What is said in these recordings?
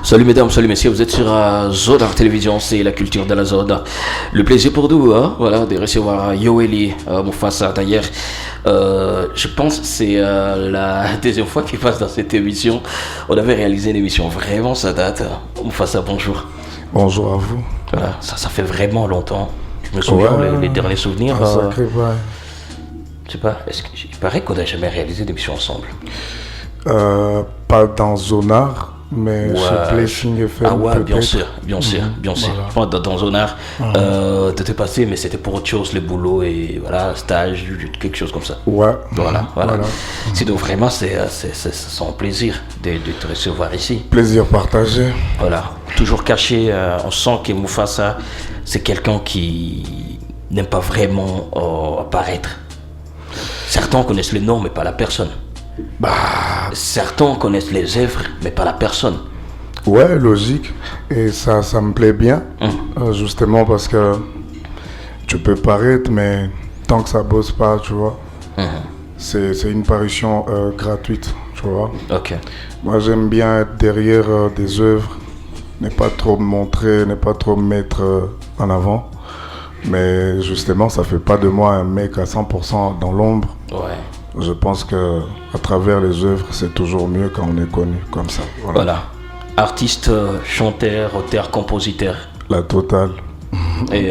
Salut mesdames, salut messieurs, vous êtes sur Zodar Télévision, c'est la culture de la zone. Le plaisir pour nous, voilà, de recevoir Yoeli Mufasa. D'ailleurs, je pense que c'est la deuxième fois qu'il passe dans cette émission. On avait réalisé une émission, vraiment ça date. Mufasa, bonjour. Bonjour à vous. Voilà, ça fait vraiment longtemps. Je me souviens, les derniers souvenirs. Sacré bail. Je sais pas, il paraît qu'on n'a jamais réalisé d'émission ensemble. Pas dans Zonar, mais Ouais. chez Blessing FM. Ah ouais, peut-être. bien sûr. Voilà. Je pense que dans Zonar, t'étais passé, mais c'était pour autre chose, le boulot et voilà, stage, quelque chose comme ça. Ouais. Voilà. Voilà. Sinon, vraiment, c'est un plaisir de te recevoir ici. Plaisir partagé. Voilà, toujours caché, on sent que Mufasa, c'est quelqu'un qui n'aime pas vraiment apparaître. Certains connaissent le nom, mais pas la personne. Certains connaissent les œuvres, mais pas la personne. Ouais, logique. Et ça me plaît bien. Justement parce que tu peux paraître, mais tant que ça bosse pas, tu vois. C'est une parution gratuite, tu vois. Ok. Moi, j'aime bien être derrière des œuvres, ne pas trop me montrer, ne pas trop me mettre en avant. Mais justement, ça fait pas de moi un mec à 100% dans l'ombre. Ouais. Je pense que à travers les œuvres, c'est toujours mieux quand on est connu comme ça. Voilà. Artiste, chanteur, auteur, compositeur. La totale. Et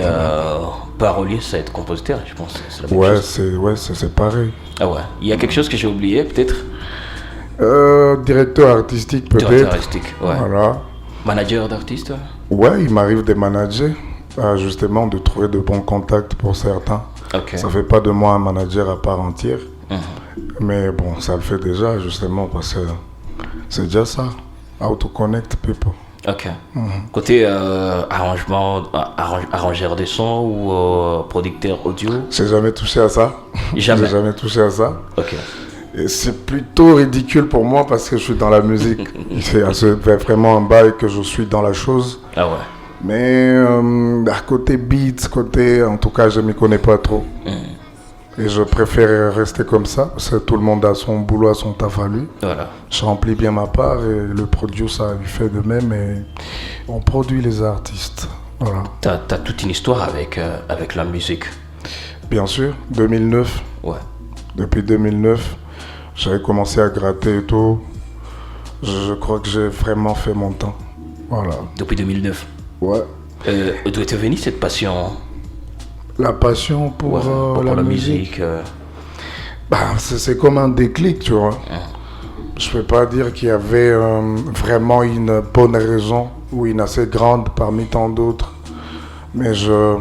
parolier, ça va être compositeur, je pense. C'est la même Ouais, chose. c'est pareil. Ah ouais. Il y a quelque chose que j'ai oublié, peut-être. Directeur artistique peut-être. Directeur artistique, ouais. Voilà. Manager d'artiste. Ouais, il m'arrive de manager, justement de trouver de bons contacts pour certains. Ok. Ça fait pas de moi un manager à part entière. Mais bon, ça le fait déjà, justement, parce que c'est déjà ça. How to connect people. Ok. Côté arrangeur de son ou producteur audio. J'ai jamais touché à ça. Jamais. J'ai jamais touché à ça. Ok. Et c'est plutôt ridicule pour moi parce que je suis dans la musique. C'est vraiment un bail que je suis dans la chose. Ah ouais. Mais à côté beats, en tout cas, je m'y connais pas trop. Et je préfère rester comme ça, parce que tout le monde a son boulot, a son taf à lui. Voilà. Je remplis bien ma part et le produit, ça il fait de même et on produit les artistes. Voilà. T'as toute une histoire avec la musique. Bien sûr, 2009. Ouais. Depuis 2009, j'avais commencé à gratter et tout. Je crois que j'ai vraiment fait mon temps. Voilà. Depuis 2009. Ouais. D'où était venue cette passion? La passion pour, pour la musique. C'est comme un déclic, tu vois. Je ne peux pas dire qu'il y avait vraiment une bonne raison ou une assez grande parmi tant d'autres. Mais je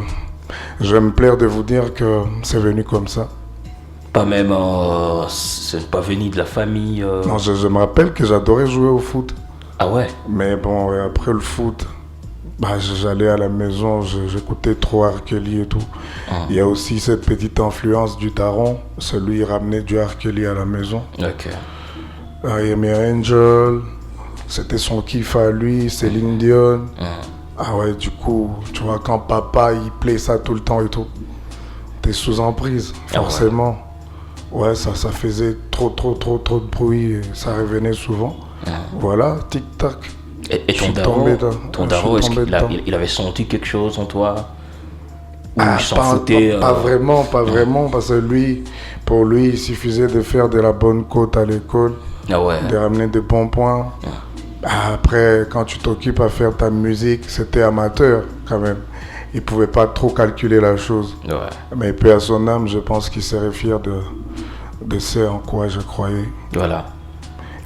vais me plaire de vous dire que c'est venu comme ça. Pas même, c'est pas venu de la famille. Non, je me rappelle que j'adorais jouer au foot. Ah ouais. Mais bon, après le foot, j'allais à la maison, j'écoutais trop R. Kelly et tout. Il y a aussi cette petite influence du daron, celui ramenait du R. Kelly à la maison. Ok. I Am Your Angel, c'était son kiff à lui, Céline Dion. Ah ouais, du coup, tu vois, quand papa il play ça tout le temps et tout, t'es sous emprise, forcément. Ouais, ça faisait trop de bruit et ça revenait souvent. Voilà, tic-tac. Et ton daron, est-ce qu'il avait senti quelque chose en toi? Ou il s'en foutait Pas vraiment, parce que pour lui, il suffisait de faire de la bonne côte à l'école, de ramener des bons points. Après, quand tu t'occupes à faire ta musique, c'était amateur quand même. Il pouvait pas trop calculer la chose. Ouais. Mais peu à son âme, je pense qu'il serait fier de ce en quoi je croyais. Voilà.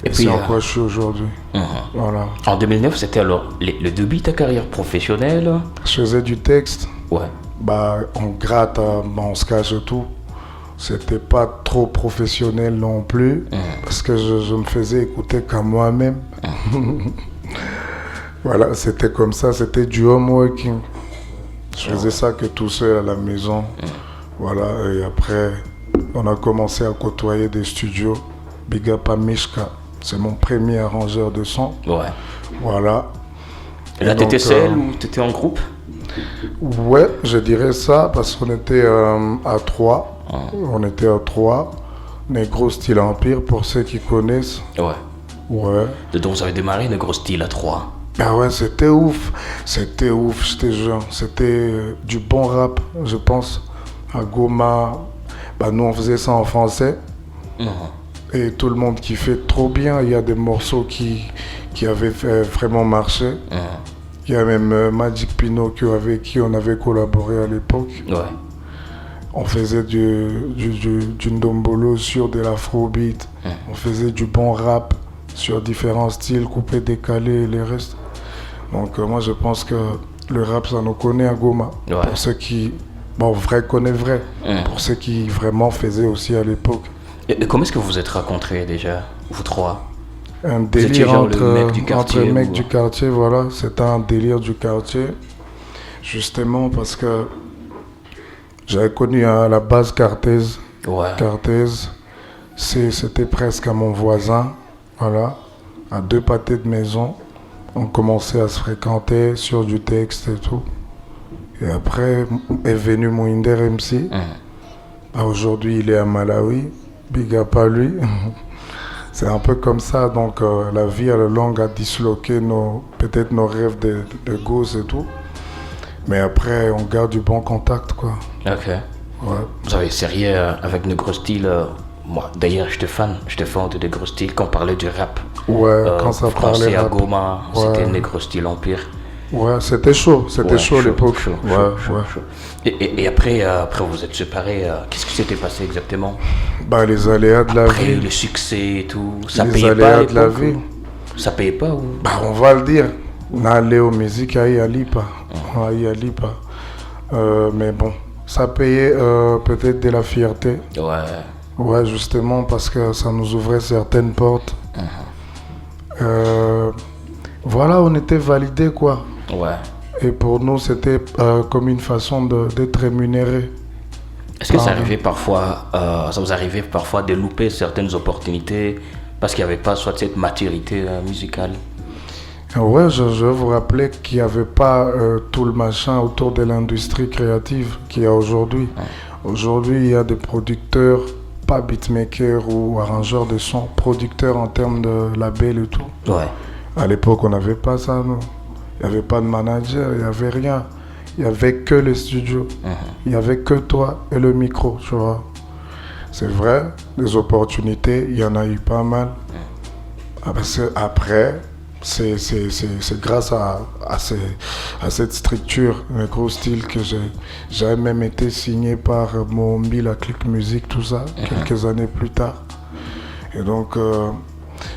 Et c'est en quoi je suis aujourd'hui. Voilà. En 2009, c'était alors le début de ta carrière professionnelle? Je faisais du texte. Ouais. On gratte, on se cache tout. C'était pas trop professionnel non plus, parce que je me faisais écouter qu'à moi-même. Voilà, c'était comme ça, c'était du home working. Je faisais ça que tout seul à la maison. Voilà, et après, on a commencé à côtoyer des studios. Big up à Mishka, c'est mon premier arrangeur de son. Ouais. Voilà. Et là, t'étais seul ou t'étais en groupe? Ouais, je dirais ça, parce qu'on était à 3. On était à 3. Negro Style Empire, pour ceux qui connaissent. Ouais. Ouais. Donc vous avez démarré Negro Style à 3. Ah ouais, c'était ouf, je te jure. C'était du bon rap, je pense. À Goma, bah, nous on faisait ça en français. Et tout le monde kiffait trop bien. Il y a des morceaux qui avaient vraiment marché. Il y a même Magic Pinocchio avec qui on avait collaboré à l'époque. Ouais. On faisait du ndombolo sur de l'afrobeat. On faisait du bon rap sur différents styles, coupés, décalés et les restes. Donc moi je pense que le rap ça nous connaît à Goma. Ouais. Pour ceux qui, bon vrai connaît vrai. Pour ceux qui vraiment faisaient aussi à l'époque. Et comment est-ce que vous vous êtes rencontrés déjà, vous trois? Un Vous étiez délire genre entre, le mec du quartier, entre mecs ou... du quartier, voilà. C'était un délire du quartier. Justement parce que j'avais connu à la base Carthez. Ouais. Carthez, c'était presque à mon voisin, voilà. À 2 pâtés de maison. On commençait à se fréquenter sur du texte et tout. Et après est venu Mohinder MC. Ah, aujourd'hui, il est à Malawi. Big up à lui. C'est un peu comme ça. Donc, la vie à la longue a disloqué peut-être nos rêves de gosses et tout. Mais après, on garde du bon contact, quoi. Ok. Ouais. Vous avez sérieux avec Negro Style. Moi, d'ailleurs, j'étais fan de Negro Style quand on parlait du rap. Ouais, quand ça parlait à rap. Goma, Ouais. c'était Negro Style Empire. Ouais, c'était chaud. C'était chaud à l'époque. Chaud. Et après, vous êtes séparés. Qu'est-ce qui s'était passé exactement? Bah, les aléas de la Après vie. le succès et tout, ça Les payait pas à aléas de la l'époque, vie. ou... Ça payait pas ou... Bah, on va le dire. N'allez musique à Yalipa. Mais bon, ça payait peut-être de la fierté. Ouais. Ouais, justement, parce que ça nous ouvrait certaines portes. Voilà, on était validés, quoi. Ouais. Et pour nous, c'était comme une façon d'être rémunéré. Est-ce que ça vous arrivait parfois de louper certaines opportunités parce qu'il n'y avait pas soit cette maturité musicale? Ouais, je veux vous rappeler qu'il n'y avait pas tout le machin autour de l'industrie créative qu'il y a aujourd'hui. Aujourd'hui, il y a des producteurs, pas beatmakers ou arrangeurs de sons, producteurs en termes de label et tout. Ouais. À l'époque, on n'avait pas ça, nous. Il n'y avait pas de manager, il n'y avait rien. Il n'y avait que les studios. Il n'y avait que toi et le micro, tu vois. C'est vrai, des opportunités, il y en a eu pas mal. Après, c'est grâce à cette structure, Negro Style, que j'ai même été signé par Mohombi, la Click Music, tout ça, quelques années plus tard. Et donc,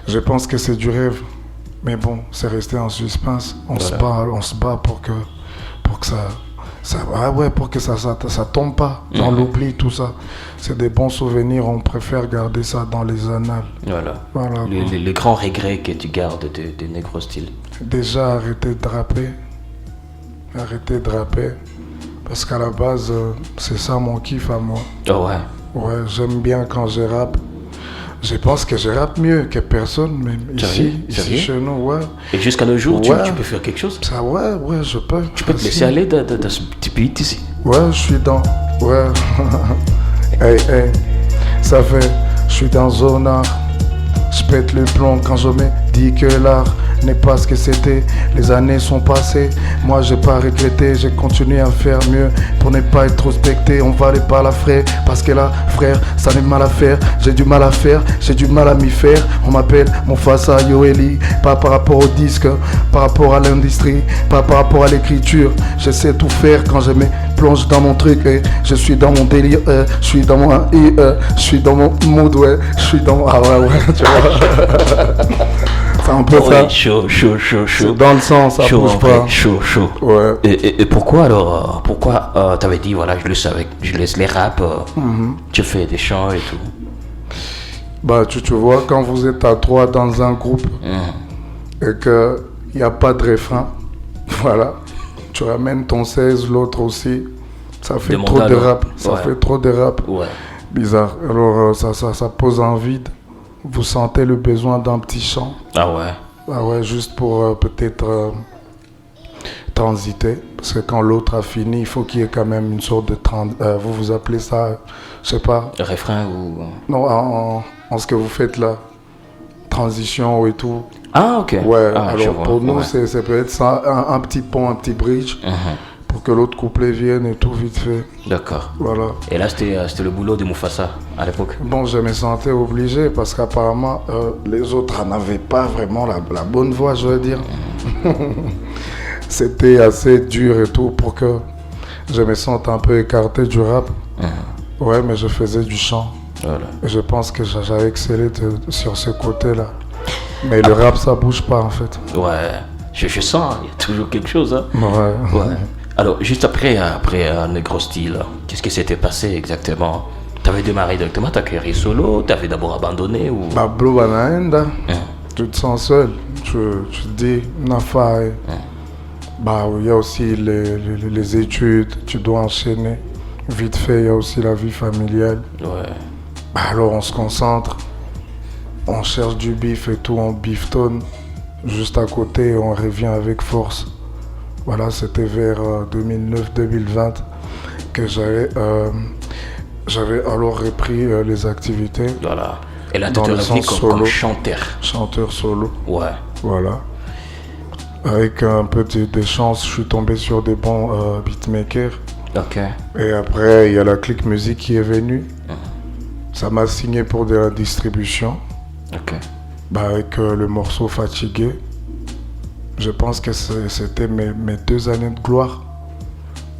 je pense que c'est du rêve. Mais bon, c'est resté en suspense. On se bat pour que ça tombe pas dans l'oubli, tout ça. C'est des bons souvenirs, on préfère garder ça dans les annales. Voilà. Le grand regret que tu gardes de Negro Style. Déjà, arrêter de rapper. Parce qu'à la base, c'est ça mon kiff à moi. Oh ouais. Ouais, j'aime bien quand je rappe. Je pense que je rappe mieux que personne, même ici chez nous, ouais. Et jusqu'à nos jours, Ouais. tu peux faire quelque chose? Ça, ouais, je peux. Tu peux te laisser aller dans ce petit beat ici? Ouais, je suis dans. Ouais. hey, ça fait. Je suis dans Zona. Je pète le plomb quand je me dis que l'art n'est pas ce que c'était. Les années sont passées, moi j'ai pas regretté. J'ai continué à faire mieux pour ne pas être respecté. On va les pas la frère, parce que là, frère, ça n'est mal à faire. J'ai du mal à faire, j'ai du mal à m'y faire. On m'appelle Mufasa Yoeli, pas par rapport au disque, par rapport à l'industrie, pas par rapport à l'écriture. Je sais tout faire quand je me plonge dans mon truc. Je suis dans mon délire, je suis dans mon je suis dans mon mood, ouais. Je suis dans. Ah ouais, tu vois. C'est un peu ça. Chaud. C'est dans le sang, ça chaud, bouge pas. Chaud. Ouais. Et pourquoi alors t'avais dit voilà, je laisse les rap, tu fais des chants et tout. Bah tu vois, quand vous êtes à 3 dans un groupe et qu'il n'y a pas de refrain, voilà, tu ramènes ton 16, l'autre aussi, ça fait Demande trop de alors. rap. Ça Ouais. fait trop de rap. Ouais. Bizarre. Alors ça pose un vide. Vous sentez le besoin d'un petit chant. Ah ouais. Ah ouais, juste pour peut-être transiter. Parce que quand l'autre a fini, il faut qu'il y ait quand même une sorte de... vous appelez ça, je sais pas. Refrain ou... Non, en ce que vous faites là. transition et tout. Ah, ok. Ouais, Ah, je alors vois, pour nous, ouais. c'est peut-être ça, un petit pont, un petit bridge, pour que l'autre couplet vienne et tout vite fait. D'accord. Voilà. Et là, c'était le boulot de Mufasa à l'époque. Bon, je me sentais obligé parce qu'apparemment, les autres n'avaient pas vraiment la bonne voix, je veux dire. C'était assez dur et tout pour que je me sente un peu écarté du rap. Ouais, mais je faisais du chant. Voilà. Et je pense que j'avais excellé sur ce côté-là. Mais le rap, ça bouge pas en fait. Ouais, je sens, il y a toujours quelque chose. Hein. Ouais. Ouais. Alors, juste après Negro Style, qu'est-ce qui s'était passé exactement? T'avais démarré directement ta carrière solo, t'avais d'abord abandonné ou... Bah, Blue Banana, tu te sens seul. Tu te dis, Nafaï. Bah, il y a aussi les études, tu dois enchaîner. Vite fait, il y a aussi la vie familiale. Ouais. Bah, alors on se concentre, on cherche du bif et tout, on biftonne. Juste à côté, on revient avec force. Voilà, c'était vers 2009-2020 que j'avais alors repris les activités. Voilà. Et là, tu Dans te le revenu sens comme solo. chanteur. Chanteur solo, Ouais. voilà. Avec un peu de chance, je suis tombé sur des bons beatmakers. Ok. Et après, il y a la clique musique qui est venue. Ça m'a signé pour de la distribution. Ok. Bah, avec le morceau Fatigué. Je pense que c'était mes 2 années de gloire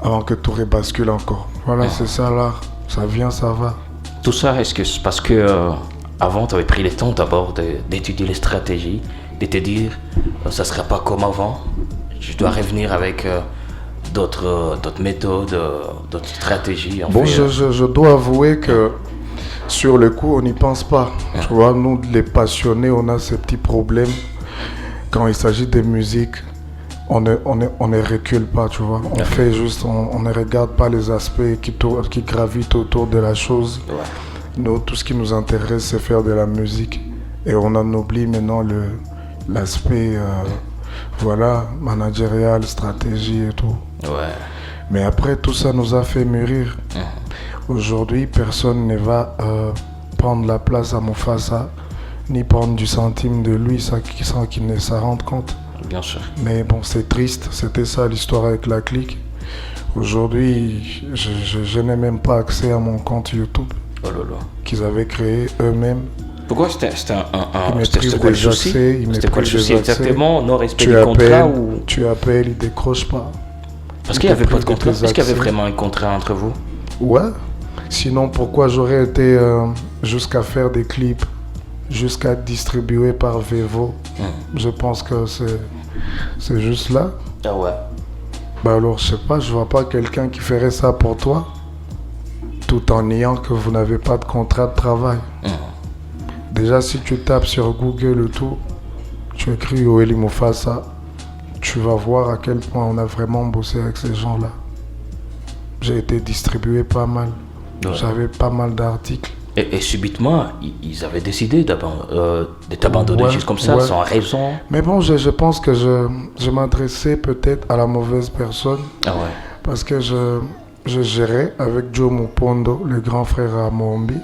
avant que tout rebascule encore. Voilà, c'est ça l'art. Ça vient, ça va. Tout ça, est-ce que c'est parce que avant, tu avais pris le temps d'abord d'étudier les stratégies, de te dire, ça ne sera pas comme avant, je dois revenir avec d'autres méthodes, d'autres stratégies. Bon, je dois avouer que sur le coup, on n'y pense pas. Tu vois, nous, les passionnés, on a ces petits problèmes. Quand il s'agit de musique, on ne recule pas, tu vois. On fait juste, on ne regarde pas les aspects qui gravitent autour de la chose. Ouais. Nous, tout ce qui nous intéresse, c'est faire de la musique. Et on en oublie maintenant l'aspect, voilà, managérial, stratégie et tout. Ouais. Mais après, tout ça nous a fait mûrir. Aujourd'hui, personne ne va prendre la place à Mufasa, ni prendre du centime de lui sans qu'il ne s'en rende compte. Bien sûr. Mais bon, c'est triste, c'était ça l'histoire avec la clique. Aujourd'hui, je n'ai même pas accès à mon compte YouTube Oh là là. qu'ils avaient créé eux-mêmes. Pourquoi c'était Ils c'était maîtrisent quoi le des souci? accès, ils C'était quoi le maîtrisent souci des accès. exactement? Non-respect Tu du contrat ou... appelles, ils décrochent pas. Parce qu'il n'y avait pas de Ils te contrat. privent Est-ce qu'il y avait accès. vraiment un contrat entre vous? Ouais. Sinon, pourquoi j'aurais été jusqu'à faire des clips, jusqu'à distribuer par Vevo? Je pense que c'est juste là. Ah ouais. Bah alors, je sais pas, je vois pas quelqu'un qui ferait ça pour toi, tout en niant que vous n'avez pas de contrat de travail. Déjà, si tu tapes sur Google et tout, tu écris Yoeli Mufasa, tu vas voir à quel point on a vraiment bossé avec ces gens-là. J'ai été distribué pas mal. Ouais. J'avais pas mal d'articles. Et subitement, ils avaient décidé de t'abandonner Ouais, juste comme ça, ouais. sans raison. Mais bon, je pense que je m'adressais peut-être à la mauvaise personne Ah ouais. parce que je gérais avec Joe Mupondo, le grand frère à Mohombi.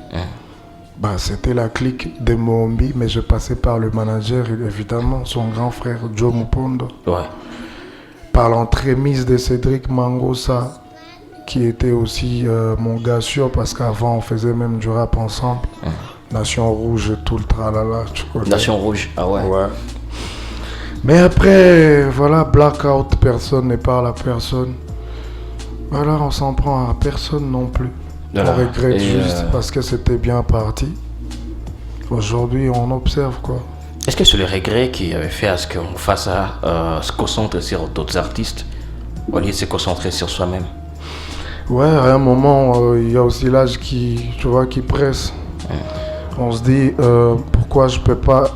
Bah, c'était la clique de Mohombi, mais je passais par le manager, évidemment, son grand frère Joe Mupondo. Ouais. Par l'entremise de Cédric Mangosa, qui était aussi mon gars sûr, parce qu'avant on faisait même du rap ensemble. Nation Rouge, tout le tralala, tu connais. Nation Rouge, ah ouais. Ouais. Mais après, voilà, blackout, personne ne parle à personne. Voilà, on s'en prend à personne non plus. Voilà. On regrette Et, juste parce que c'était bien parti. Aujourd'hui, on observe quoi. Est-ce que c'est le regret qui avait fait à ce qu'on fasse se concentrer sur d'autres artistes au lieu de se concentrer sur soi-même? Ouais, à un moment, il y a aussi l'âge qui presse. On se dit, pourquoi je peux pas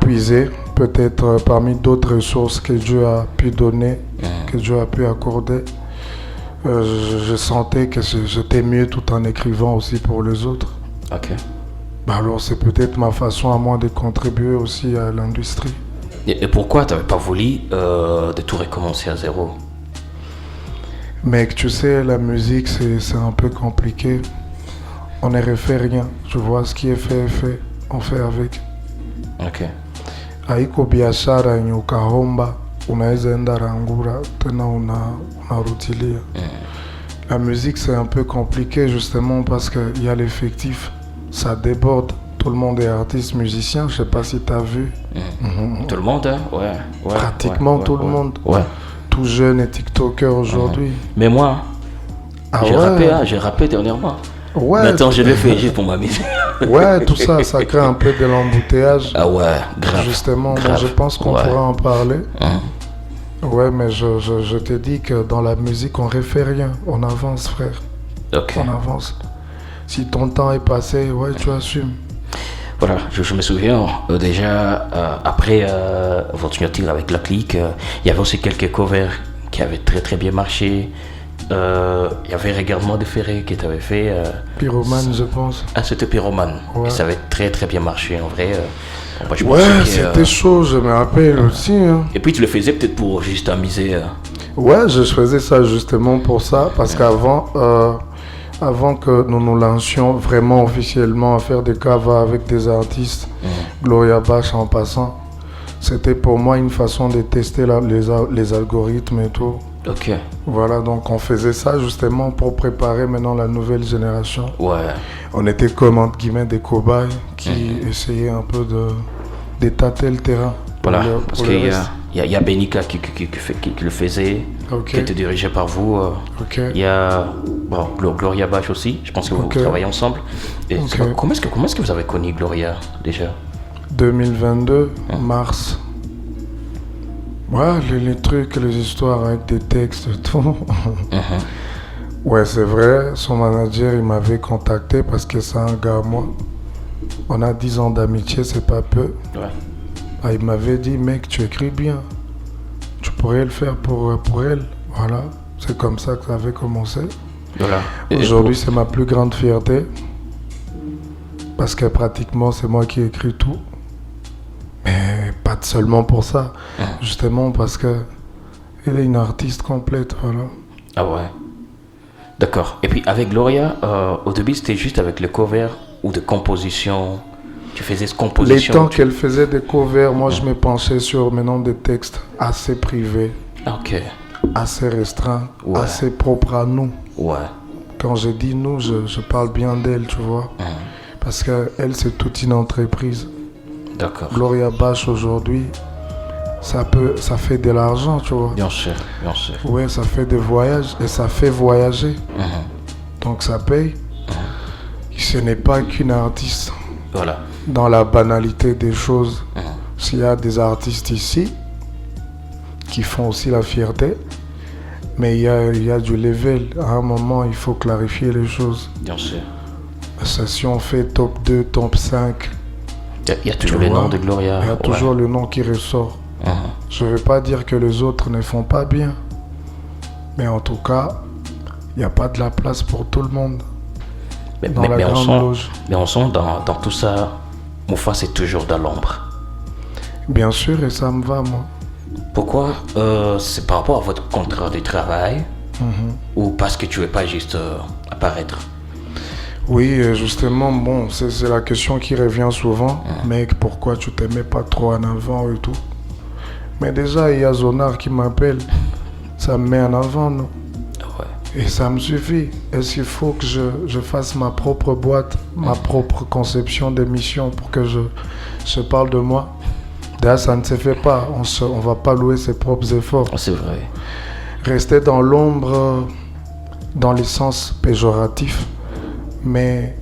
puiser peut-être parmi d'autres ressources que Dieu a pu donner, que Dieu a pu accorder. Je sentais que j'étais mieux tout en écrivant aussi pour les autres. Ok. Bah alors c'est peut-être ma façon à moi de contribuer aussi à l'industrie. Et pourquoi tu n'avais pas voulu de tout recommencer à zéro? Mec, tu sais, la musique c'est un peu compliqué. On ne refait rien. Tu vois, ce qui est fait est fait. On fait avec. Ok. Haiko biashara yenye ukahomba unaweza enda rangura tena unarudilia. La musique c'est un peu compliqué justement parce qu'il y a l'effectif, ça déborde. Tout le monde est artiste, musicien, je sais pas si tu as vu. Tout le monde, hein? Ouais. Pratiquement tout le monde. Ouais. Tout jeune et TikToker aujourd'hui. Mais moi, j'ai rappé dernièrement. Ouais. Maintenant, je le fais juste pour m'amuser. Ouais, tout ça, ça crée un peu de l'embouteillage. Ah ouais, grave. Justement, grave. Moi, je pense qu'on pourra en parler. Ouais, mais je te dis que dans la musique, on refait rien. On avance, frère. Ok. On avance. Si ton temps est passé, ouais, tu assumes. Voilà, je me souviens déjà, après votre signature avec la clique, il y avait aussi quelques covers qui avaient très très bien marché. Il y avait Regarde-moi de Ferré qui t'avait fait. Pyromane, je pense. Ah, c'était Pyromane. Ouais. Et ça avait très très bien marché en vrai. Ouais, c'était chaud, je me rappelle aussi. Hein. Et puis tu le faisais peut-être pour juste amuser. Ouais, je faisais ça justement pour ça, parce qu'avant avant que nous nous lancions vraiment officiellement à faire des covers avec des artistes, Gloria Bash en passant, c'était pour moi une façon de tester les algorithmes et tout. Ok. Voilà, donc on faisait ça justement pour préparer maintenant la nouvelle génération. Ouais. On était comme entre guillemets des cobayes qui essayaient un peu de tâter le terrain. Voilà, parce qu'il y a Benika qui le faisait, Okay. qui était dirigé par vous. Il y a Gloria Bash aussi, je pense que vous travaillez ensemble. Et comment est-ce que vous avez connu Gloria déjà? 2022, mars. Ouais, les trucs, les histoires avec des textes et tout. Ouais, c'est vrai, son manager, il m'avait contacté parce que c'est un gars à moi. On a 10 ans d'amitié, c'est pas peu. Ouais. Ah, il m'avait dit, mec, tu écris bien. Tu pourrais le faire pour elle. Voilà, c'est comme ça que ça avait commencé. Voilà. Aujourd'hui, c'est ma plus grande fierté. Parce que pratiquement, c'est moi qui écris tout. Mais pas seulement pour ça. Justement parce que elle est une artiste complète, voilà. Ah ouais. D'accord. Et puis avec Gloria, au début, c'était juste avec le cover ou de composition. Tu faisais ce composition. Les temps qu'elle faisait des covers, moi je me penchais sur maintenant des textes assez privés. Ok. Assez restreints, assez propres à nous. Ouais. Quand je dis nous, je parle bien d'elle, tu vois. Parce qu'elle, c'est toute une entreprise. D'accord. Gloria Bash aujourd'hui, ça fait de l'argent, tu vois. Bien sûr, bien sûr. Ouais, ça fait des voyages et ça fait voyager. Donc ça paye. Ce n'est pas qu'une artiste. Voilà. Dans la banalité des choses, s'il y a des artistes ici qui font aussi la fierté, mais il y a du level. À un moment, il faut clarifier les choses. Bien sûr. Si on fait top 2, top 5, il y a toujours le nom de Gloria. Il y a toujours le nom qui ressort. Je ne veux pas dire que les autres ne font pas bien, mais en tout cas, il n'y a pas de la place pour tout le monde. Mais on sent dans tout ça, Moufa c'est toujours dans l'ombre. Bien sûr, et ça me va, moi. Pourquoi c'est par rapport à votre contrat de travail ou parce que tu ne veux pas juste apparaître? Oui, justement, bon, c'est la question qui revient souvent. Mec, pourquoi tu te mets pas trop en avant et tout? Mais déjà, il y a Zonar qui m'appelle. Ça me met en avant, non? Ouais. Et ça me suffit. Est-ce qu'il faut que je fasse ma propre boîte, ma propre conception d'émission pour que je parle de moi? D'ailleurs, ça ne se fait pas. On va pas louer ses propres efforts. C'est vrai. Rester dans l'ombre, dans les sens péjoratifs. Mais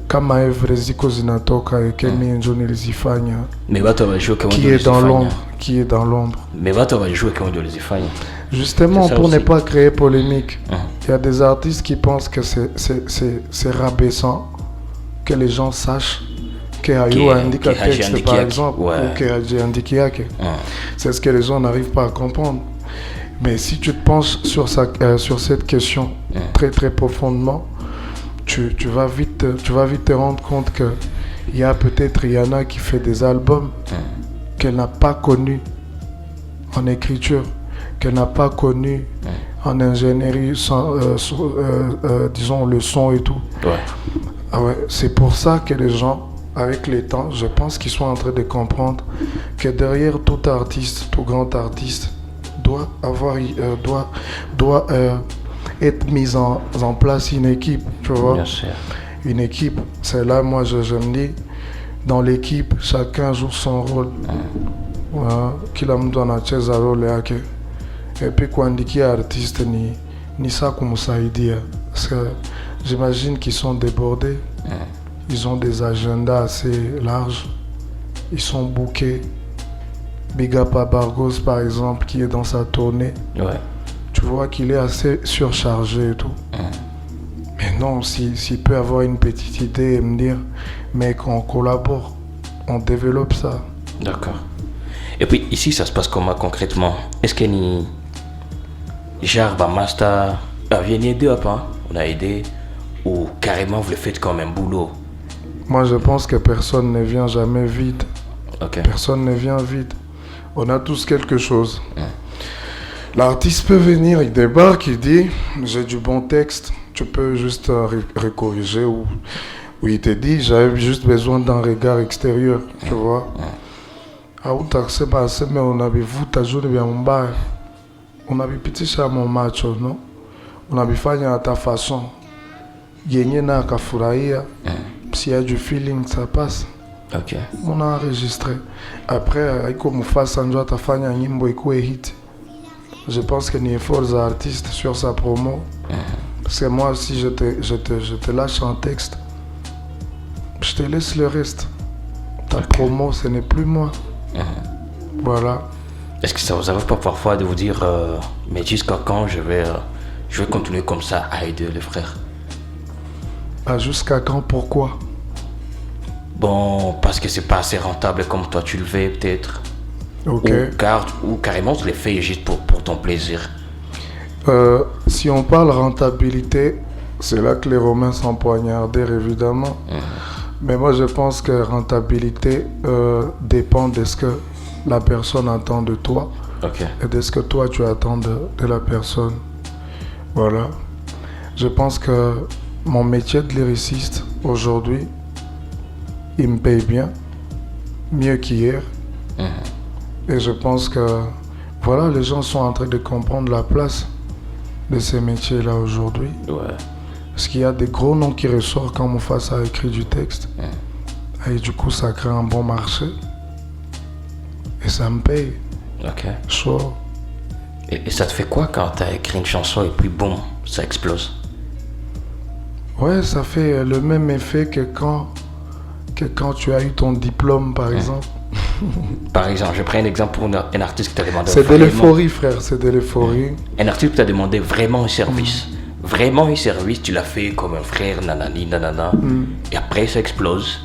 kama Evreziko zinatoka ekeni njoni lizifanya. Mais watu wajue kama qui est dans l'ombre, qui est dans l'ombre. Mais watu wajue kama ndio lizifanya. Justement pour ne pas créer polémique. Il y a des artistes qui pensent que c'est rabaissant que les gens sachent que Ayo indique un texte par exemple ou que Ayo indique yake. C'est ce que les gens n'arrivent pas à comprendre. Mais si tu te penches sur cette question très très profondément, tu vas vite te rendre compte que il y a peut-être Rihanna qui fait des albums qu'elle n'a pas connus en écriture, qu'elle n'a pas connu en ingénierie, disons le son et tout. Ah ouais, c'est pour ça que les gens avec le temps, je pense qu'ils sont en train de comprendre que derrière tout artiste, tout grand artiste, doit avoir, doit être mise en place une équipe, tu vois. Bien sûr. Une équipe, c'est là, moi, je me dis, dans l'équipe, chacun joue son rôle. Voilà, kila mtu anacheza role yake. Et puis kuandikia artiste ni ça kumsaidia. Parce que j'imagine qu'ils sont débordés. Ils ont des agendas assez larges. Ils sont bookés. Big up à Bargos par exemple qui est dans sa tournée. Ouais. Tu vois qu'il est assez surchargé et tout. Mais non, s'il peut avoir une petite idée et me dire, mec, on collabore, on développe ça. D'accord. Et puis ici, ça se passe comment concrètement? Est-ce qu'il y a genre, master, viens aider un peu, hein? On a aidé, ou carrément vous le faites comme un boulot? Moi, je pense que personne ne vient jamais vide. Ok. Personne ne vient vide. On a tous quelque chose. L'artiste peut venir, il débarque, il dit, j'ai du bon texte, tu peux juste recorriger ou il te dit, j'avais juste besoin d'un regard extérieur, tu vois. Mais on avait vu ta journée bien mon bar. On avait petit ça mon match, non? On avait fait à ta façon. Gagner na kafuraïa. S'il y a du feeling, ça passe. Ok. On a enregistré. Après, comme face à ta fanya nyimbo iko hit. Je pense que ni effort artiste sur sa promo. Parce que moi, si je te lâche un texte, je te laisse le reste. Ta promo, ce n'est plus moi. Voilà. Est-ce que ça vous arrive pas parfois de vous dire, mais jusqu'à quand je vais continuer comme ça à aider les frères? Jusqu'à quand? Pourquoi? Bon, parce que c'est pas assez rentable comme toi tu le fais peut-être. Ok. Ou carrément tu le fais juste pour ton plaisir. Si on parle rentabilité, c'est là que les Romains s'empoignardèrent évidemment. Mais moi je pense que rentabilité dépend de ce que la personne attend de toi. Ok. Et de ce que toi tu attends de la personne. Voilà. Je pense que mon métier de lyriciste aujourd'hui, il me paye bien, mieux qu'hier. Et je pense que voilà, les gens sont en train de comprendre la place de ces métiers-là aujourd'hui. Ouais. Parce qu'il y a des gros noms qui ressortent quand Mufasa a écrit du texte. Et du coup, ça crée un bon marché. Et ça me paye. Ok. Chaud. Et ça te fait quoi quand t'as écrit une chanson et puis boum, ça explose? Ouais, ça fait le même effet que quand tu as eu ton diplôme, par exemple. Par exemple, je prends un exemple pour un artiste qui t'a demandé... C'est de l'euphorie, frère, c'est de l'euphorie. Un artiste qui t'a demandé vraiment un service. Vraiment un service, tu l'as fait comme un frère, nanani, nanana. Et après, ça explose.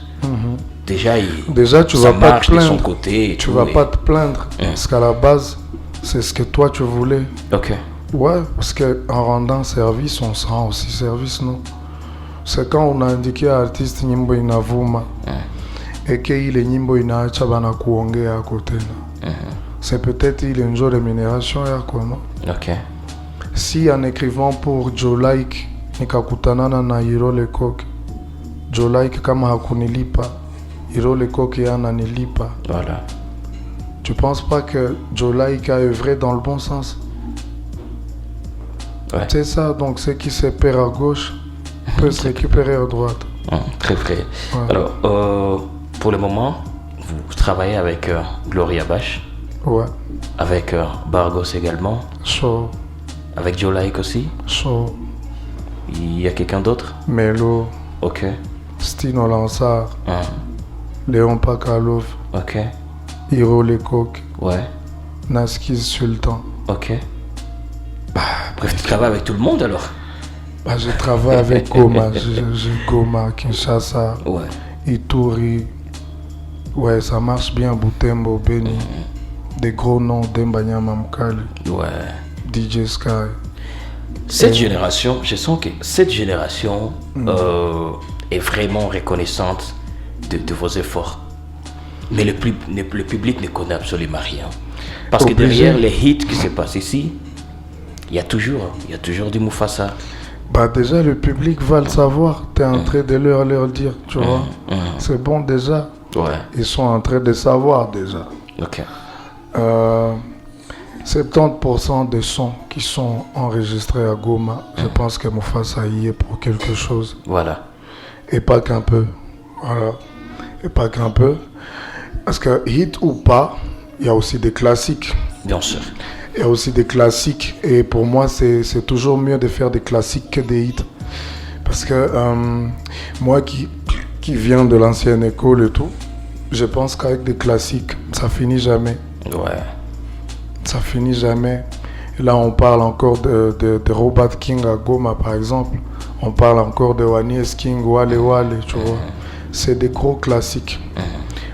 Déjà, tu ça vas pas marche te de son plaindre. côté. Et Tu tout, vas pas te plaindre. Parce qu'à la base, c'est ce que toi tu voulais. Ok. Ouais, parce qu'en rendant service, on se rend aussi service, non? C'est quand on a indiqué à l'artiste nyimbo inavuma et qu'il est nyimbo inaacha bana kuongea à côté. C'est peut-être il y a une jolie rémunération, non? Ok. Si en écrivant pour Joe Like, nikakutanana na Hiro Lecoq, Joe Like kama hakunilipa, Hiro Lecoq ananilipa. Voilà. Tu penses pas que Joe Like a œuvré dans le bon sens? Ouais. C'est ça, donc ce qui se perd à gauche peut se récupérer à droite. Très vrai. Ouais. Alors, pour le moment, vous travaillez avec Gloria Bash, Ouais, avec Bargos également, chaud, avec Joe Like aussi. chaud. Il y a quelqu'un d'autre? Melo, Ok. Stino Lansar, Léon Pakalov, Ok. Hiro Lecoq, Ouais. Naskiz Sultan. Ok. Bref, tu travailles avec tout le monde alors? Je travaille avec Goma, j'ai Goma, Kinshasa, Ouais. Ituri. Ouais, ça marche bien, Butembo, Beni. Des gros noms, Demba Nyama Mkali, Ouais. DJ Sky. Cette génération, je sens que cette génération est vraiment reconnaissante de vos efforts. Mais le public ne connaît absolument rien. Parce que derrière les hits qui se passent ici, il y a toujours du Mufasa. Bah déjà, le public va le savoir. Tu es en train de leur dire, tu vois. C'est bon déjà. Ouais. Ils sont en train de savoir déjà. Ok. 70% des sons qui sont enregistrés à Goma, je pense que Mufasa y est pour quelque chose. Voilà. Et pas qu'un peu. Voilà. Et pas qu'un peu. Parce que hit ou pas, il y a aussi des classiques. Bien sûr. Il y a aussi des classiques. Et pour moi, c'est toujours mieux de faire des classiques que des hits. Parce que moi qui viens de l'ancienne école et tout, je pense qu'avec des classiques, ça finit jamais. Ouais. Ça finit jamais. Et là, on parle encore de Robert King à Goma, par exemple. On parle encore de Wanies King, Wale Wale, tu vois. C'est des gros classiques.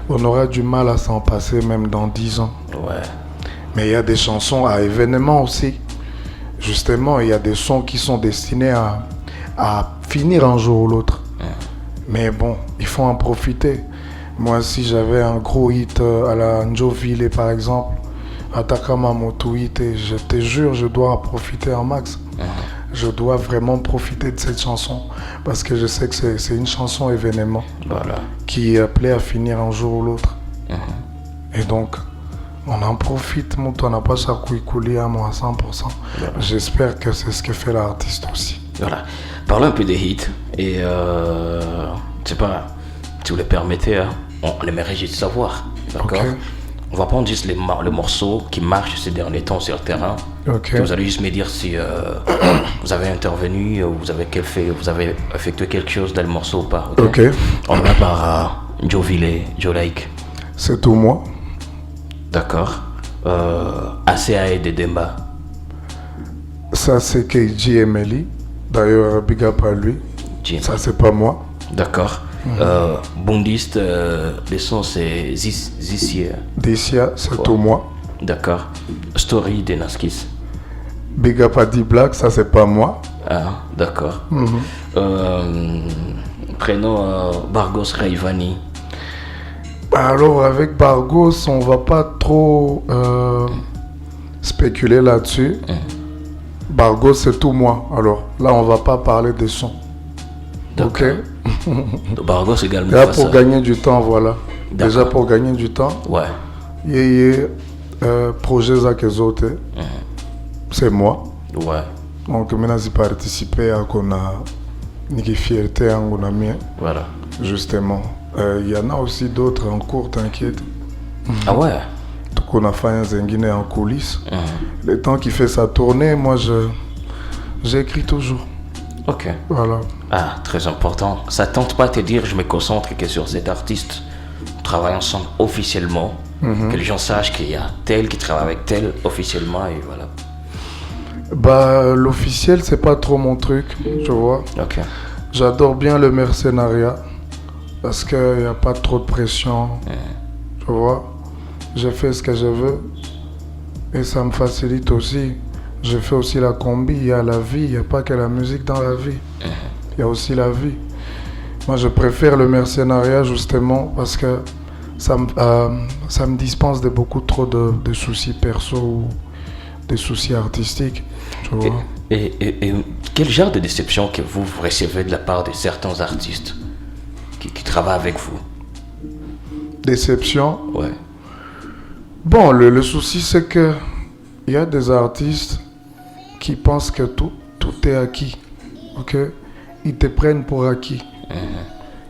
On aura du mal à s'en passer même dans 10 ans. Ouais. Mais il y a des chansons à événements aussi. Justement, il y a des sons qui sont destinés à finir un jour ou l'autre. Mais bon, il faut en profiter. Moi, si j'avais un gros hit à la Njovile, par exemple, Atakama Moto hit, et je te jure, je dois en profiter un max. Je dois vraiment profiter de cette chanson parce que je sais que c'est une chanson événement qui est appelée à finir un jour ou l'autre. Et donc, on en profite, on n'a pas ça couler à moi à 100%. Voilà. J'espère que c'est ce que fait l'artiste aussi. Voilà. Parlons un peu des hits. Et je sais pas, si vous le permettez, hein, on aimerait juste savoir. D'accord. Okay. On va prendre juste les morceaux qui marchent ces derniers temps sur le terrain. Okay. Vous allez juste me dire si vous avez intervenu, vous avez effectué quelque chose dans le morceau ou pas. Okay. On va par Njovile, Jolike. C'est tout moi. D'accord. ACA et Dedemba. Ça c'est KG Emily. D'ailleurs, big up à lui. Ça c'est pas moi. D'accord. Bondiste, les sons c'est Zissia. Zissia, c'est tout moi. D'accord. Story des Naskis. Big up à D-Black, ça c'est pas moi. Ah, d'accord. Prénom Bargos Raivani. Alors avec Bargos, on va pas trop spéculer là-dessus. Bargos c'est tout moi. Alors là on va pas parler des sons. Ok. Bargos également. Déjà pour gagner du temps, voilà. Déjà pour gagner du temps. Ouais. Il y a projet Zakezote. C'est moi. Ouais. Donc maintenant j'ai participé à qu'on a une fierté en Gonamien. Voilà. Justement. Il y en a aussi d'autres en cours, t'inquiète. Ah ouais. Tout qu'on a fait un Zenguiné en coulisses. Le temps qu'il fait sa tournée, moi j'écris toujours. Ok. Voilà. Ah, très important. Ça tente pas de te dire je me concentre que sur cet artiste. On travaille ensemble officiellement. Que les gens sachent qu'il y a tel qui travaille avec tel officiellement et voilà. Bah l'officiel c'est pas trop mon truc, tu vois. Ok. J'adore bien le mercenariat parce qu'il n'y a pas trop de pression. Tu vois. Je fais ce que je veux et ça me facilite aussi. Je fais aussi la combi, il y a la vie, il n'y a pas que la musique dans la vie. Il y a aussi la vie. Moi, je préfère le mercenariat justement parce que ça me dispense de beaucoup trop de soucis perso ou des soucis artistiques. Tu vois. Et quel genre de déception que vous recevez de la part de certains artistes qui travaillent avec vous? Déception? Ouais. Bon, le souci c'est que il y a des artistes qui pensent que tout est acquis, ok? Ils te prennent pour acquis.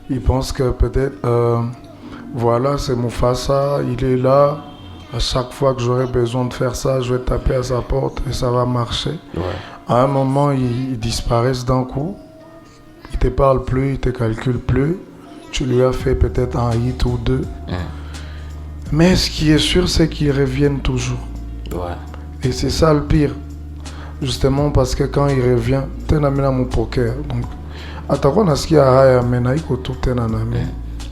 Ils pensent que peut-être, voilà, c'est Mufasa, il est là. À chaque fois que j'aurai besoin de faire ça, je vais taper à sa porte et ça va marcher. Ouais. À un moment, ils disparaissent d'un coup. Ils te parlent plus, ils te calculent plus. Tu lui as fait peut-être un hit ou deux. Mais ce qui est sûr, c'est qu'ils reviennent toujours. Ouais. Et c'est ça le pire. Justement parce que quand il revient, tu es mon poker. Donc, attends, ce qu'il y a à Menaïko, tout est en amé.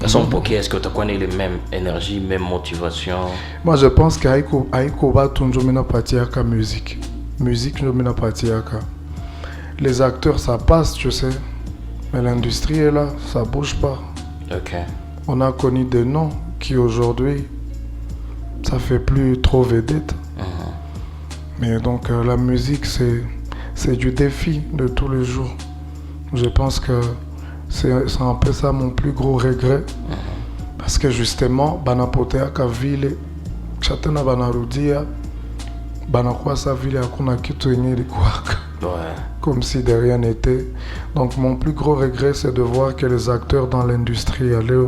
Son poker, est-ce que tu connais les mêmes énergies, même motivation? Moi, je pense qu'Aïko va toujours mener partir à la musique. Musique, je mets partir à les acteurs, ça passe, tu sais. Mais l'industrie est là, ça bouge pas. Ok. On a connu des noms qui aujourd'hui, ça fait plus trop vedette. Mais donc la musique, c'est du défi de tous les jours. Je pense que c'est un peu ça mon plus gros regret. Parce que justement, banapoteaka vile, chatena banarudia, banakuwa sa vile hakuna kitu yenye ilikuwaka. Ouais. Comme si de rien n'était. Donc mon plus gros regret, c'est de voir que les acteurs dans l'industrie allaient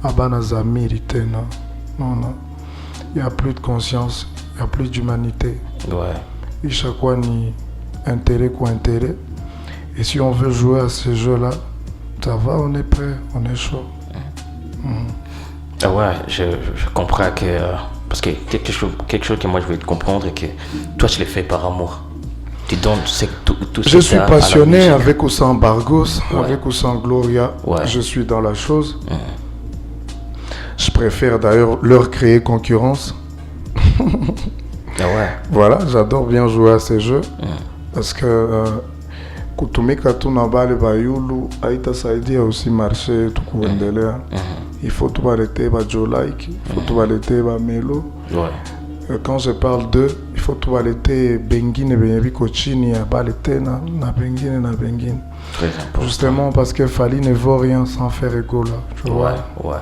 à Banazamiri. Non. Il n'y a plus de conscience, il n'y a plus d'humanité. Ouais. Et chaque fois, ni intérêt quoi intérêt. Et si on veut jouer à ces jeux-là, ça va, on est prêt, on est chaud. Ah ouais, je comprends que... parce que quelque chose que moi je veux te comprendre et que toi tu le fais par amour. Tu donnes tout Je suis passionné avec avec ou sans Bargos, avec ou sans Gloria. Ouais. Je suis dans la chose. Je préfère d'ailleurs leur créer concurrence. Ah ouais. Voilà, j'adore bien jouer à ces jeux. Parce que kutumika tu na bale bayulu haitasaidia aussi marché tukuendelea. Il faut tout arrêter ba Joe Like, il faut tout arrêter ba Melo. Ouais. Quand je parle d'eux, il faut tout arrêter Bengine Benyabiko Chini à Balete na Bengine na Bengine. Très important. Justement parce que Fali ne vaut rien sans faire égo là. Tu vois? Ouais.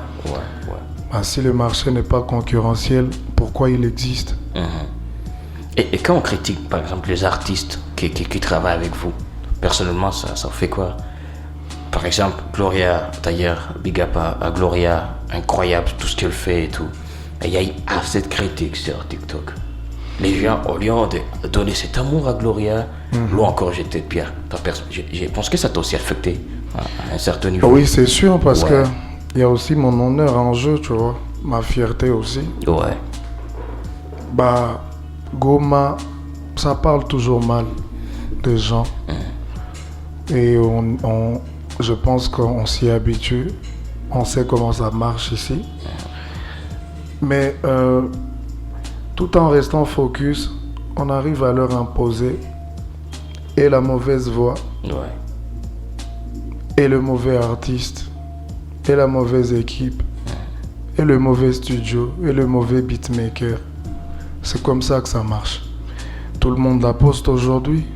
Bah, si le marché n'est pas concurrentiel, pourquoi il existe? Et quand on critique par exemple les artistes qui travaillent avec vous, personnellement ça fait quoi? Par exemple, Gloria, d'ailleurs, big up à Gloria, incroyable tout ce qu'elle fait et tout. Et il y a eu assez de critiques sur TikTok. Les gens, au lieu de donner cet amour à Gloria, l'ont encore jeté de pierre. Je pense que ça t'a aussi affecté à un certain niveau. Oui, c'est sûr, parce que il y a aussi mon honneur en jeu, tu vois. Ma fierté aussi. Ouais. Bah, Goma, ça parle toujours mal des gens. Et je pense qu'on s'y habitue. On sait comment ça marche ici. Mais tout en restant focus, on arrive à leur imposer et la mauvaise voix, et le mauvais artiste, et la mauvaise équipe, et le mauvais studio, et le mauvais beatmaker. C'est comme ça que ça marche. Tout le monde la poste aujourd'hui.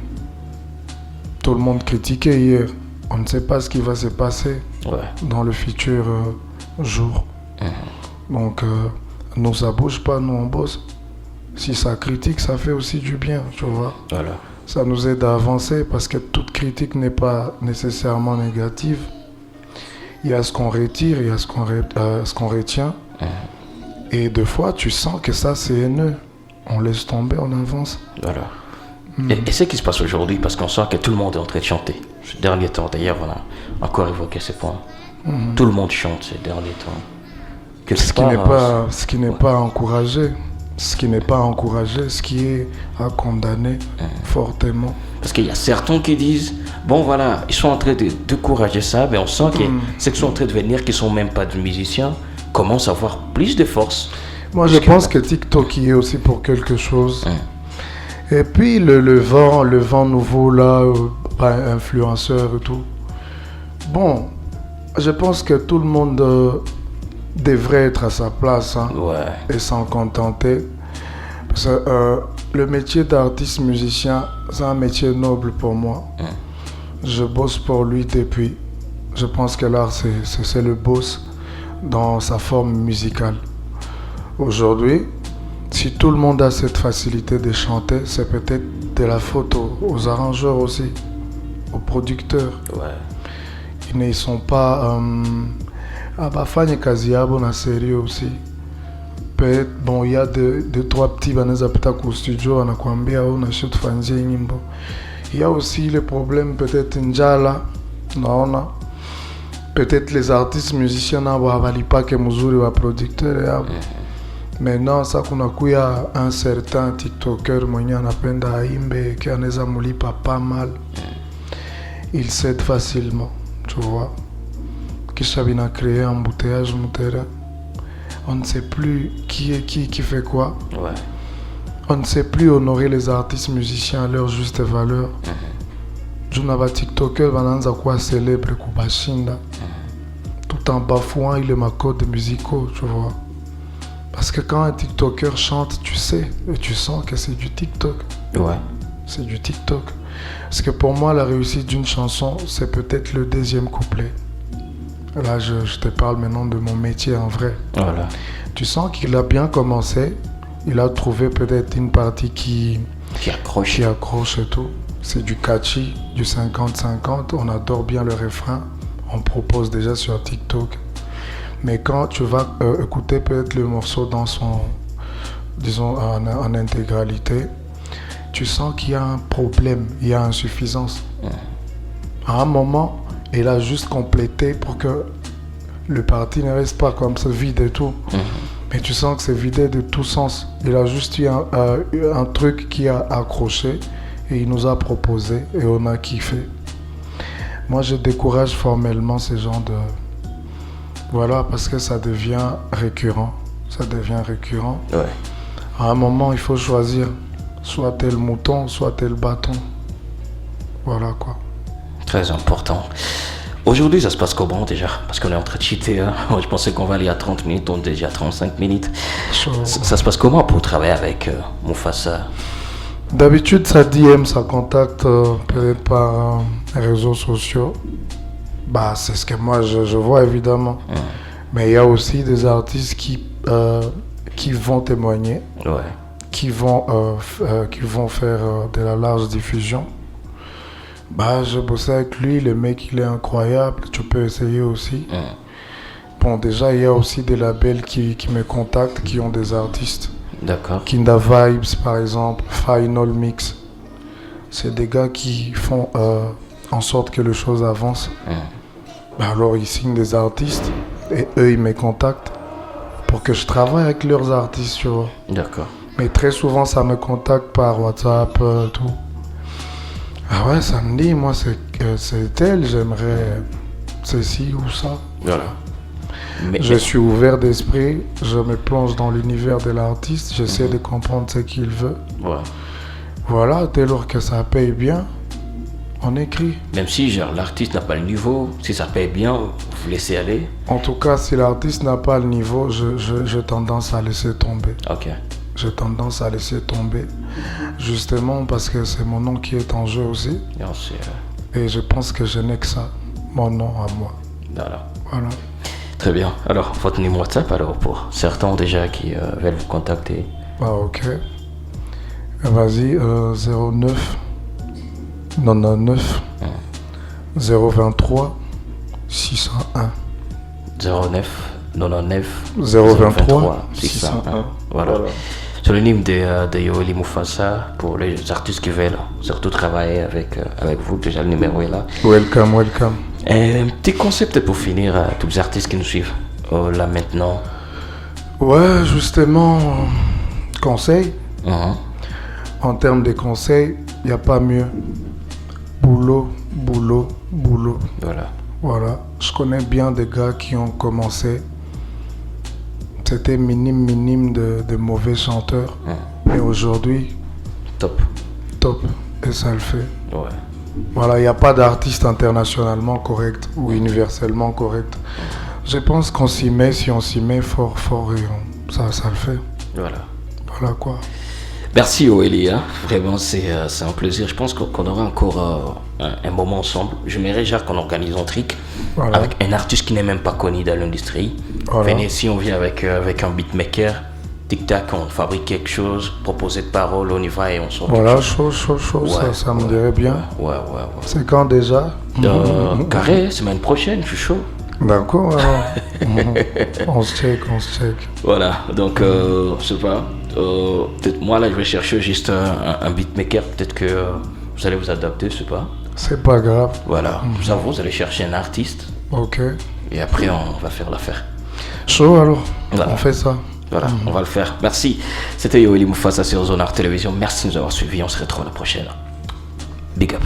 Tout le monde critiquait hier. On ne sait pas ce qui va se passer dans le futur jour. Donc, nous, ça bouge pas, nous, on bosse. Si ça critique, ça fait aussi du bien, tu vois. Voilà. Ça nous aide à avancer parce que toute critique n'est pas nécessairement négative. Il y a ce qu'on retire, il y a ce qu'on retient. Et des fois, tu sens que ça, c'est haineux. On laisse tomber, on avance. Voilà. Et ce qui se passe aujourd'hui, parce qu'on sent que tout le monde est en train de chanter. Ces derniers temps, d'ailleurs, on a encore évoqué ce point. Tout le monde chante ces derniers temps. Ce qui n'est pas encouragé. Ce qui n'est pas encouragé, ce qui est à condamner fortement. Parce qu'il y a certains qui disent, bon voilà, ils sont en train de décourager ça, mais on sent que ceux qui sont en train de venir, qui ne sont même pas des musiciens, commencent à avoir plus de force. Moi, je pense que TikTok y est aussi pour quelque chose. Et puis, le vent nouveau, là, influenceur et tout. Bon, je pense que tout le monde devrait être à sa place et s'en contenter. Parce que le métier d'artiste musicien, c'est un métier noble pour moi. Je bosse pour lui depuis. Je pense que l'art, c'est le boss dans sa forme musicale. Aujourd'hui, si tout le monde a cette facilité de chanter, c'est peut-être de la faute aux arrangeurs aussi, aux producteurs. Ils ne sont pas... abafanye kazi yabo na sérieux aussi. Peut-être, bon, il y a deux, trois petits baneza pita au studio, wanakuambia au na shoot fanzie nyimbo. Il y a aussi le problème peut-être njala, naona. Peut-être les artistes musiciens na wabalipa ke muzuri wa producteur yabo. Maintenant, ça kunakuya un certain TikToker mwenye anapenda aimbe ki anaweza mulipa pas mal. Il cède facilement, tu vois. Kishabina créé un embouteillage terrain. On ne sait plus qui est qui fait quoi. On ne sait plus honorer les artistes musiciens à leur juste valeur. Junava TikToker bananza quoi célèbre kubashinda. Tout en bafouant les codes musicaux, tu vois. Parce que quand un TikToker chante, tu sais et tu sens que c'est du TikTok. C'est du TikTok. Parce que pour moi, la réussite d'une chanson, c'est peut-être le deuxième couplet. Là, je te parle maintenant de mon métier en vrai. Voilà. Tu sens qu'il a bien commencé. Il a trouvé peut-être une partie qui accroche et tout. C'est du catchy, du 50-50. On adore bien le refrain. On propose déjà sur TikTok. Mais quand tu vas écouter peut-être le morceau dans son, disons, en intégralité, tu sens qu'il y a un problème, il y a insuffisance. À un moment, il a juste complété pour que le parti ne reste pas comme ça, vide et tout. Mais tu sens que c'est vidé de tout sens. Il a juste eu un truc qui a accroché et il nous a proposé et on a kiffé. Moi, je décourage formellement ces genres de... Voilà, parce que ça devient récurrent. Ça devient récurrent. Ouais. À un moment, il faut choisir. Soit tel mouton, soit tel bâton. Voilà quoi. Très important. Aujourd'hui, ça se passe comment déjà? Parce qu'on est en train de cheater. Hein? Moi, je pensais qu'on va aller à 30 minutes, on est déjà à 35 minutes. Ça se passe comment pour travailler avec Mufasa? D'habitude, ça DM, ça contacte peut-être par réseaux sociaux. Bah, c'est ce que moi je vois évidemment. Mais il y a aussi des artistes qui vont témoigner, qui vont faire de la large diffusion. Bah, je bossais avec lui, le mec il est incroyable, tu peux essayer aussi. Bon, déjà il y a aussi des labels qui me contactent, qui ont des artistes. D'accord. Kinda Vibes par exemple, Final Mix. C'est des gars qui font en sorte que les choses avancent. Bah, alors ils signent des artistes et eux ils me contactent pour que je travaille avec leurs artistes, tu vois. D'accord. Mais très souvent ça me contacte par WhatsApp, tout. Ah ouais, ça me dit, moi c'est tel, j'aimerais ceci ou ça. Voilà. Je suis ouvert d'esprit, je me plonge dans l'univers de l'artiste, j'essaie de comprendre ce qu'il veut. Ouais. Voilà, dès lors que ça paye bien, on écrit. Même si genre l'artiste n'a pas le niveau, si ça paye bien, vous laissez aller. En tout cas, si l'artiste n'a pas le niveau, j'ai tendance à laisser tomber. Ok. J'ai tendance à laisser tomber, justement parce que c'est mon nom qui est en jeu aussi. Et je pense que je n'ai que ça, mon nom à moi. Voilà. Très bien. Alors, votre numéro WhatsApp, alors, pour certains déjà qui veulent vous contacter. Ah, ok. Vas-y, 09 99 023 601. 09 99 023 601. Voilà. Sur le numéro de Yoeli Mufasa, pour les artistes qui veulent surtout travailler avec vous, déjà le numéro est là. Welcome. Un petit concept pour finir à tous les artistes qui nous suivent là maintenant. Ouais, justement, conseil. En termes de conseils, il n'y a pas mieux. Boulot. Voilà. Je connais bien des gars qui ont commencé. C'était minime de mauvais chanteurs. Mais aujourd'hui, top. Et ça le fait. Ouais. Voilà, il n'y a pas d'artiste internationalement correct ou universellement correct. Je pense qu'on s'y met, si on s'y met fort, et ça le fait. Voilà quoi. Merci Yoeli, hein. Vraiment c'est un plaisir. Je pense qu'on aura encore un moment ensemble. J'aimerais genre qu'on organise un truc avec un artiste qui n'est même pas connu dans l'industrie. Venez ici, on vient avec un beatmaker. Tic-tac, on fabrique quelque chose, proposer de paroles, on y va et on sort. Voilà, chaud, ça me dirait bien. Ouais. C'est quand déjà? Carré, semaine prochaine, je suis chaud. D'accord, alors. On se check. Voilà, donc, je sais pas. Peut-être moi, là, je vais chercher juste un beatmaker. Peut-être que vous allez vous adapter, je sais pas. C'est pas grave. Voilà, vous allez chercher un artiste. Ok. Et après, on va faire l'affaire. Chaud, alors. On fait ça. Voilà, on va le faire. Merci. C'était Yoeli Mufasa sur Zone Art Télévision. Merci de nous avoir suivis. On se retrouve la prochaine. Big up.